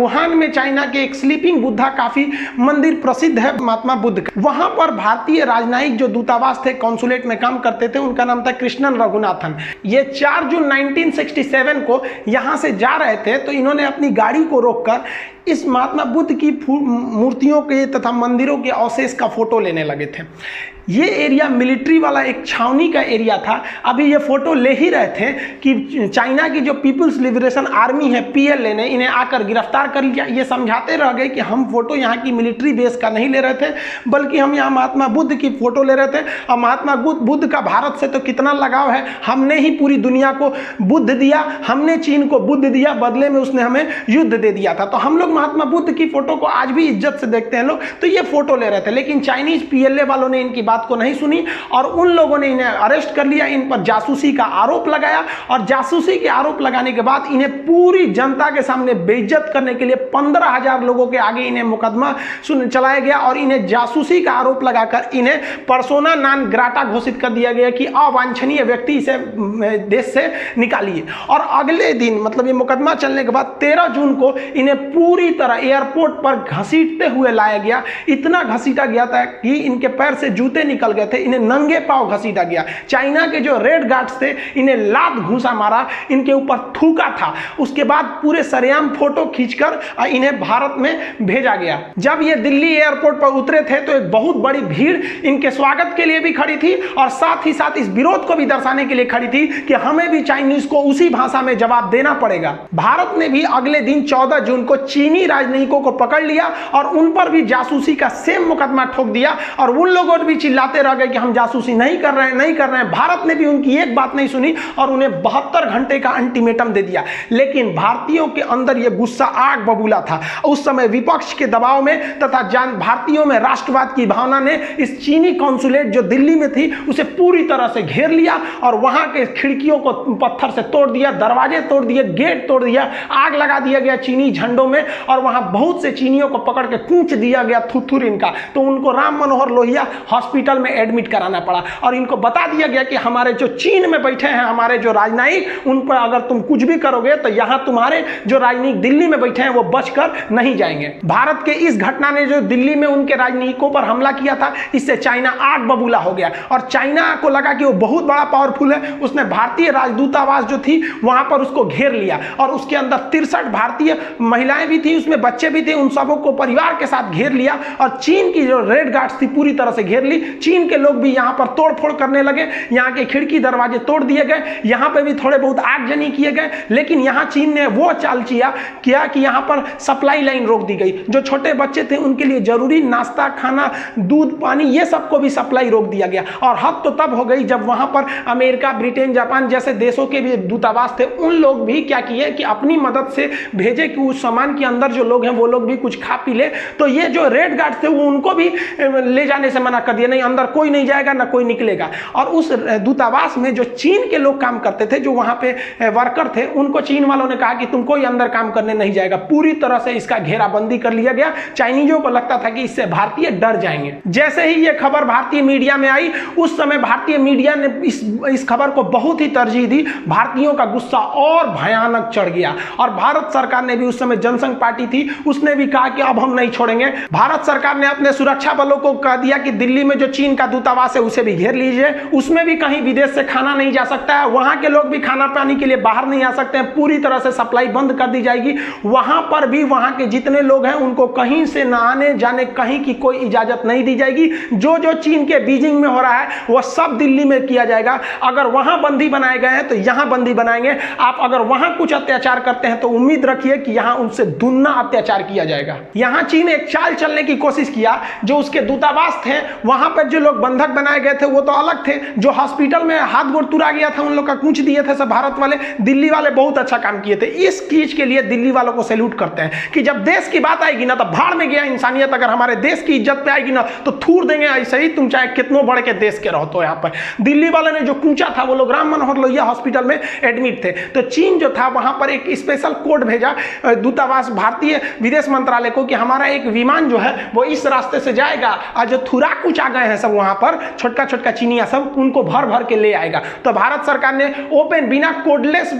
Wuhan में China के एक स्लीपिंग बुद्धा काफी मंदिर प्रसिद्ध है महात्मा बुद्ध का। वहां पर भारतीय राजनयिक जो दूतावास थे, कॉन्सुलेट में काम करते थे, उनका नाम था कृष्णन रघुनाथन। ये 4 जून 1967 को यहां से जा रहे थे, तो इन्होंने अपनी गाड़ी को रोककर इस महात्मा बुद्ध की मूर्तियों के तथा मंदिरों के अवशेष का फोटो लेने लगे थे। ये एरिया मिलिट्री वाला एक छावनी का एरिया था। अभी ये फोटो ले ही रहे थे कि चाइना की जो पीपुल्स लिबरेशन आर्मी है, PLA ने इन्हें आकर गिरफ्तार कर लिया। ये समझाते रह गए कि हम फोटो यहाँ की मिलिट्री बेस का नहीं ले रहे थे, बल्कि हम यहाँ महात्मा बुद्ध की फोटो ले रहे थे। और महात्मा बुद्ध का भारत से तो कितना लगाव है, हमने ही पूरी दुनिया को बुद्ध दिया, हमने चीन को बुद्ध दिया, बदले में उसने हमें युद्ध दे दिया था। तो हम लोग महात्मा बुद्ध की फोटो को आज भी इज्जत से देखते हैं लोग। तो ये फोटो ले रहे थे, लेकिन चाइनीज PLA वालों ने इनकी बात को नहीं सुनी और उन लोगों ने इन्हें अरेस्ट कर लिया। इन पर जासूसी का आरोप लगाया और जासूसी के आरोप लगाने के बाद इन्हें पूरी जनता के सामने बेइज्जत करने के लिए 15,000 लोगों के आगे इन्हें मुकदमा चलाया गया और इन्हें जासूसी का आरोप लगाकर इन्हें पर्सोना नॉन ग्राटा घोषित कर दिया गया कि अवांछनीय व्यक्ति, इसे देश से निकालिए। और अगले दिन, मतलब ये मुकदमा चलने के बाद 13 जून को इन्हें पूरी तरह एयरपोर्ट पर घसीटते हुए लाया गया। इतना घसीटा गया था कि इनके पैर से जूते निकल गए थे, इन्हें नंगे पांव घसीटा गया। चाइना के जो रेड गार्ड्स थे इन्हें लात घूंसा मारा, इनके ऊपर थूका था। उसके बाद पूरे सरेआम फोटो खींचकर इन्हें भारत में भेजा गया। जब ये दिल्ली एयरपोर्ट पर उतरे थे तो एक बहुत बड़ी भीड़ इनके स्वागत के लिए भी खड़ी थी और साथ ही साथ इस विरोध को भी दर्शाने के लिए खड़ी थी कि हमें भी चाइनीज को उसी भाषा में जवाब देना पड़ेगा। भारत ने भी अगले दिन 14 जून को चीनी राजनयिकों को पकड़ लिया और उन पर भी जासूसी का सेम मुकदमा ठोक दिया और उन लोगों ने भी चिल्लाते रह गए कि हम जासूसी नहीं कर रहे हैं, नहीं कर रहे हैं। भारत ने भी उनकी एक बात नहीं सुनी और उन्हें 72 घंटे का अल्टीमेटम दे दिया। लेकिन भारतीयों के अंदर यह गुस्सा आग बबूला था। उस समय विपक्ष के दबाव में तथा भारतीयों में राष्ट्रवाद की भावना ने इस चीनी कॉन्सुलेट जो दिल्ली में थी उसे पूरी तरह से घेर लिया और वहां के खिड़कियों को पत्थर से तोड़ दिया, दरवाजे तोड़ दिए, गेट तोड़ दिया, आग लगा दिया गया चीनी झंडों में और वहां बहुत से चीनियों को पकड़ के कूच दिया गया थुथुर इनका। तो उनको राम मनोहर लोहिया हॉस्पिटल में एडमिट कराना पड़ा और इनको बता दिया गया कि हमारे जो चीन में बैठे हैं, हमारे जो राजनयिक, उन पर अगर तुम कुछ भी करोगे तो यहां तुम्हारे जो राजनयिक दिल्ली में बैठे हैं वो बचकर नहीं जाएंगे। भारत के इस घटना ने जो दिल्ली में उनके राजनयिकों पर हमला किया था, इससे चाइना आग बबूला हो गया और चाइना को लगा कि वो बहुत बड़ा पावरफुल है। उसने भारतीय राजदूतावास जो थी वहां पर उसको घेर लिया और उसके अंदर 63 भारतीय महिलाएं भी थी, उसमें बच्चे भी थे, उन सबों को परिवार के साथ घेर लिया और चीन की जो रेड गार्ड्स थी पूरी तरह से घेर ली। चीन के लोग भी यहां पर तोड़फोड़ करने लगे, यहां के खिड़की दरवाजे तोड़ दिए गए, यहां पे भी थोड़े बहुत आगजनी किए गए। लेकिन यहां चीन ने वो चाल किया कि यहां पर सप्लाई लाइन रोक दी गई। जो छोटे बच्चे थे उनके लिए जरूरी नाश्ता, खाना, दूध, पानी, ये सबको भी सप्लाई रोक दिया गया। और हद तो तब हो गई जब वहां पर अमेरिका, ब्रिटेन, जापान जैसे देशों के भी दूतावास थे, उन लोग भी क्या किए कि अपनी मदद से भेजे कि उस सामान के अंदर जो लोग हैं वो लोग भी कुछ खा पी ले। तो ये जो रेड गार्ड थे वो उनको भी ले जाने से मना कर दिया, नहीं अंदर कोई नहीं जाएगा, ना कोई निकलेगा। और उस दूतावास में जो चीन के लोग काम करते थे, जो वहां पे वर्कर थे, उनको चीन वालों ने कहा कि तुम कोई अंदर काम करने नहीं जाएगा। पूरी तरह से इसका घेराबंदी कर लिया गया। चाइनीजों को लगता था कि इससे भारतीय डर जाएंगे। जैसे ही ये खबर भारतीय मीडिया में आई, उस समय भारतीय मीडिया ने इस खबर को बहुत ही तरजीह दी। भारतीयों का गुस्सा और भयानक चढ़ गया और भारत सरकार ने भी, उस समय जनसंघ पार्टी थी, उसने भी कहा कि अब हम नहीं छोड़ेंगे। भारत सरकार ने अपने सुरक्षा बलों को कह दिया कि दिल्ली में जो चीन का दूतावास है उसे भी घेर लीजिए, उसमें भी कहीं विदेश से खाना नहीं जा सकता है, वहां के लोग भी खाना पानी के लिए बाहर नहीं आ सकते हैं, पूरी तरह से सप्लाई बंद कर दी जाएगी। वहां पर भी वहां के जितने लोग हैं उनको कहीं से न आने जाने कहीं की कोई इजाजत नहीं दी जाएगी। जो जो चीन के बीजिंग में हो रहा है वह सब दिल्ली में किया जाएगा। अगर वहां बंदी बनाए गए हैं तो यहां बंदी बनाएंगे। आप अगर वहां कुछ अत्याचार करते हैं तो उम्मीद रखिए कि यहां उनसे दुगना अत्याचार किया जाएगा। यहां चीन एक चाल चलने की कोशिश किया। जो उसके दूतावास थे वहां पर जो लोग बंधक बनाए गए थे वो तो अलग थे, जो हॉस्पिटल में हाथ गोड़ तुरा गया था उन लोग का कूच दिए थे सब भारत वाले। दिल्ली वाले बहुत अच्छा काम किए थे। इस चीज के लिए दिल्ली वालों को सैल्यूट करते हैं कि जब देश की बात आएगी ना तो भाड़ में गया इंसानियत। अगर हमारे देश की इज्जत पे आएगी ना तो थूर देंगे ऐसे ही, तुम चाहे कितनों बड़े के देश के रहो। तो यहाँ पर दिल्ली वाले ने जो कूचा था, वो लोग राम मनोहर लोहिया हॉस्पिटल में एडमिट थे। तो चीन जो था वहां पर एक स्पेशल कोड भेजा दूतावास भारतीय विदेश मंत्रालय को कि हमारा एक विमान जो है वो इस रास्ते से जाएगा और जो थुरा कुचा गए हैं सब वहां पर, छोटका छोटका चीनिया सब, उनको भर भर के ले आएगा। तो भारत सरकार ने ओपन बिना कोडलेस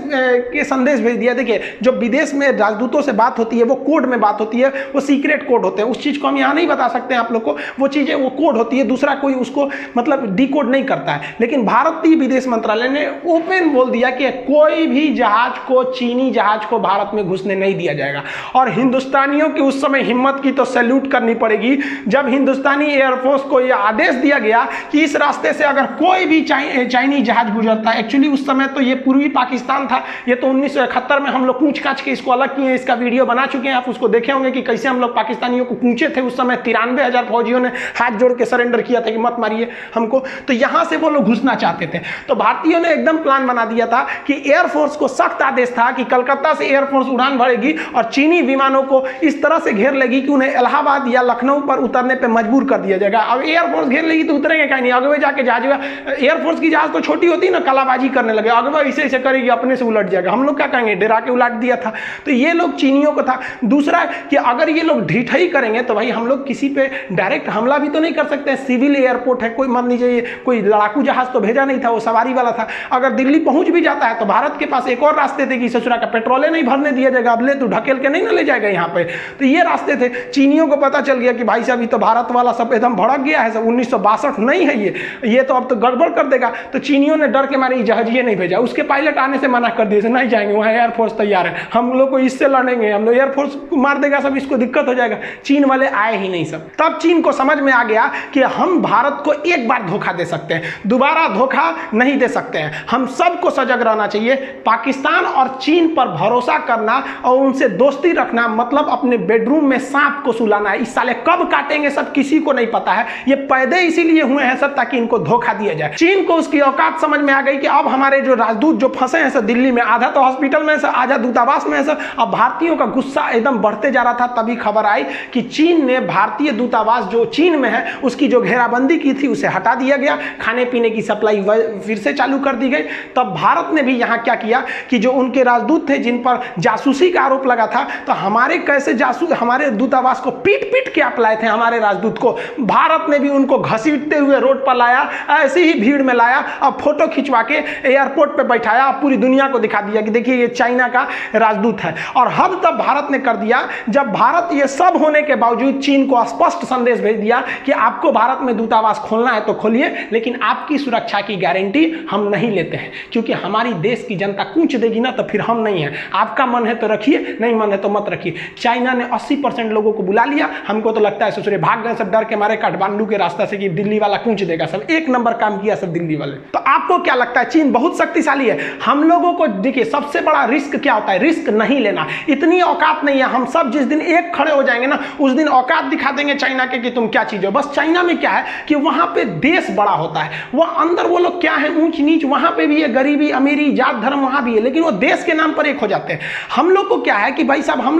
के संदेश भेज दिया। देखिए जो विदेश में राजदूतों से बात होती है वो कोड में बात होती है, वो सीक्रेट कोड होते हैं, उस चीज को हम यहाँ नहीं बता सकते हैं आप लोग को, वो चीजें वो कोड होती है, दूसरा कोई उसको मतलब डिकोड नहीं करता है। लेकिन भारतीय विदेश मंत्रालय ने ओपन बोल दिया कि कोई भी जहाज को, चीनी जहाज को भारत में घुसने नहीं दिया जाएगा। और हिंदुस्तानियों की उस समय हिम्मत की तो सैल्यूट करनी पड़ेगी जब हिंदुस्तानी एयरफोर्स को यह आदेश दिया गया कि इस रास्ते से अगर कोई भी चाइनीज जहाज गुजरता है, एक्चुअली उस समय तो ये पूर्वी पाकिस्तान था, ये तो 1971 में हम लोग कूच काच के इसको अलग किए, इसका वीडियो बना चुके हैं, आप उसको देखे होंगे कि कैसे हम लोग पाकिस्तानियों को कूचे थे। उस समय 93,000 फौजियों ने हाथ जोड़ के सरेंडर किया था कि मत मारिए हमको, तो यहां से वो लोग घुसना चाहते थे। तो भारतीयों ने एकदम प्लान बना दिया था कि एयरफोर्स को सख्त आदेश था कि कलकत्ता से एयरफोर्स उड़ान भरेगी और चीनी विमानों को इस तरह से घेर लेगी कि उन्हें इलाहाबाद या लखनऊ पर उतरने पर मजबूर कर दिया जाएगा। अब एयरफोर्स घेर लेगी तो उतरेंगे कहीं नहीं, अगवे जाके जहाज, एयरफोर्स की जहाज तो छोटी होती है ना, कलाबाजी करने लगे, अगवा ऐसे ऐसे करेगी अपने से उलट जाएगा, हम लोग क्या करेंगे, डरा के उलट दिया था। तो ये लोग चीनियों को था। दूसरा कि अगर ये लोग ढिठाई करेंगे तो भाई हम लोग किसी पे डायरेक्ट हमला भी तो नहीं कर सकते, सिविल एयरपोर्ट है, कोई मान लीजिए कोई लड़ाकू जहाज तो भेजा नहीं था, वो सवारी वाला था। अगर दिल्ली पहुंच भी जाता है तो भारत के पास एक और रास्ते थे कि ससुरा का पेट्रोल नहीं भरने दिया जाएगा, अब ले तो ढकेल के नहीं ना ले जाएगा यहाँ पे। तो ये रास्ते थे। चीनियों को पता चल गया कि भाई साहब ये तो भारत वाला सब एकदम भड़क गया है, सब 1962 नहीं है ये तो अब तो गड़बड़ कर देगा। तो चीनियों ने डर के मारे जहाजिए नहीं भेजा, उसके पायलट आने से मना कर दिए, नहीं जाएंगे, वहाँ एयरफोर्स तैयार है, हम लोग को इससे लड़ेंगे, हम लोग एयरफोर्स मार देगा सब, इसको दिक्कत हो जाएगा। चीन वाले आए ही नहीं सब। तब चीन को समझ में आ गया कि हम भारत को एक बार धोखा दे सकते हैं, दोबारा धोखा नहीं दे सकते हैं, हम सबको सजग रहना चाहिए। पाकिस्तान और चीन पर भरोसा करना और उनसे दोस्ती रखना मतलब अपने बेडरूम में सांप को सुलाना है। इस साले कब काटेंगे सब किसी को नहीं पता है, ये पैदे इसीलिए हुए हैं सब ताकि इनको धोखा दिया जाए। चीन को उसकी औकात समझ में आ गई कि अब हमारे जो राजदूत जो फंसे हैं सब दिल्ली में, आधा तो हॉस्पिटल में, आधा दूतावास में है सब। अब भारतीयों का गुस्सा एकदम बढ़ते जा रहा था। तभी खबर आई कि चीन ने भारतीय दूतावास जो चीन में है उसकी जो घेराबंदी की थी उसे हटा दिया गया, खाने पीने की सप्लाई फिर से चालू कर दी गई। तब भारत ने भी यहाँ क्या किया कि जो उनके राजदूत थे जिन पर जासूसी का आरोप लगा था, तो हमारे कैसे जासूस हमारे दूतावास को पीट पीट के आप लाए थे, हमारे राजदूत को भारत ने भी उनको घसीटते हुए रोड पर लाया, ऐसी ही भीड़ में लाया, अब फोटो खिंचवा के एयरपोर्ट पे बैठाया, पूरी दुनिया को दिखा दिया कि देखिए ये चाइना का राजदूत है। और हद तब भारत ने कर दिया जब भारत ये सब होने के बावजूद चीन को स्पष्ट संदेश भेज दिया कि आपको भारत में दूतावास खोलना है तो खोलिए, लेकिन आपकी सुरक्षा की गारंटी हम नहीं लेते हैं, क्योंकि हमारी देश की जनता कूच देगी ना तो फिर हम नहीं है। आपका मन है तो रखिए, नहीं मन है तो मत रखिए। चाइना ने 80% लोगों को बुला लिया, हमको तो लगता है ससुरे भाग गए सब डर के मारे काठमांडू के रास्ता से कि दिल्ली वाला कूच देगा सब। एक नंबर काम किया सब दिल्ली वाले। तो आपको क्या लगता है चीन बहुत शक्तिशाली है? हम लोगों को देखिए सबसे बड़ा रिस्क क्या होता है, रिस्क नहीं लेना। इतनी औकात नहीं है, हम सब जिस दिन एक खड़े हो जाएंगे ना उस दिन औकात दिखा देंगे चाइना के कि तुम क्या चीज हो। बस चाइना में क्या है कि वहां पे देश बड़ा होता है, वो अंदर वो लोग क्या है ऊंच नीच, वहां पे भी है गरीबी अमीरी जात धर्म वहां भी है, लेकिन वो देश के नाम पर एक हो जाते हैं। हम लोग को क्या है कि भाई साहब हम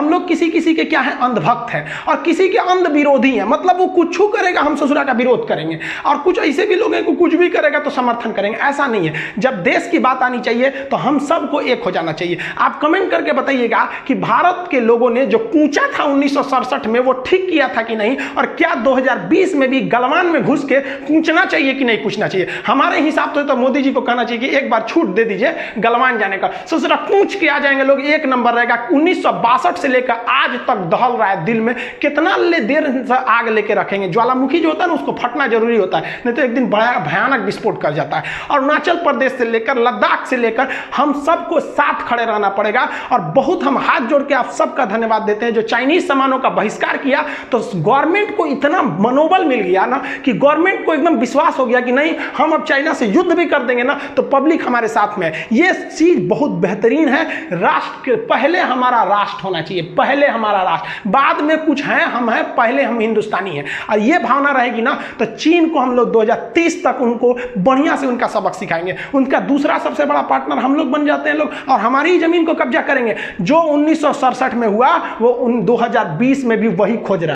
लोग किसी किसी के क्या है अंधभक्त है और किसी के अंध विरोधी है, मतलब वो कुछ करेगा हम ससुरा का विरोध करेंगे, और कुछ ऐसे भी लोग हैं कि कुछ भी करेगा तो समर्थन करेंगे। ऐसा नहीं है, जब देश की बात आनी चाहिए तो हम सबको एक हो जाना चाहिए। आप कमेंट करके बताइएगा कि भारत के लोगों ने जो कूचा था 1967 में वो ठीक किया था कि नहीं, और क्या 2020 में भी गलवान में घुस के कूचना चाहिए कि नहीं कूचना चाहिए। हमारे हिसाब से तो मोदी जी को कहना चाहिए कि एक बार छूट दे दीजिए गलवान जाने का, ससुरा कूच के आ जाएंगे लोग, एक नंबर रहेगा। 1962 से लेकर आज तक दहल रहा है दिल में, कितना देर से आग लेके रखेंगे। ज्वालामुखी जो होता है ना उसको फटना जरूरी होता है, नहीं तो एक दिन बड़ा भयानक विस्फोट कर जाता है। अरुणाचल प्रदेश से लेकर लद्दाख से लेकर हम सबको साथ खड़े रहना पड़ेगा। और बहुत हम हाथ जोड़ के आप सबका धन्यवाद देते हैं जो चाइनीज सामानों का बहिष्कार किया, तो गवर्नमेंट को इतना मनोबल मिल गया ना कि गवर्नमेंट को एकदम विश्वास हो गया कि नहीं हम अब चाइना से युद्ध भी कर देंगे ना तो पब्लिक हमारे साथ में है। ये चीज बहुत बेहतरीन है। राष्ट्र के पहले हमारा राष्ट्र होना चाहिए, पहले हमारा राष्ट्र, बाद में कुछ है हम हैं, पहले हम हिंदुस्तानी हैं। और ये भावना रहेगी ना तो चीन को हम लोग 2030 तक उनको बढ़िया से उनका सबक सिखाएंगे। उनका दूसरा सबसे बड़ा पार्टनर हम लोग बन जाते हैं लोग, और हमारी जमीन को कब्जा करेंगे। जो 1967 में हुआ वो 2020 में भी वही खोज रहा है।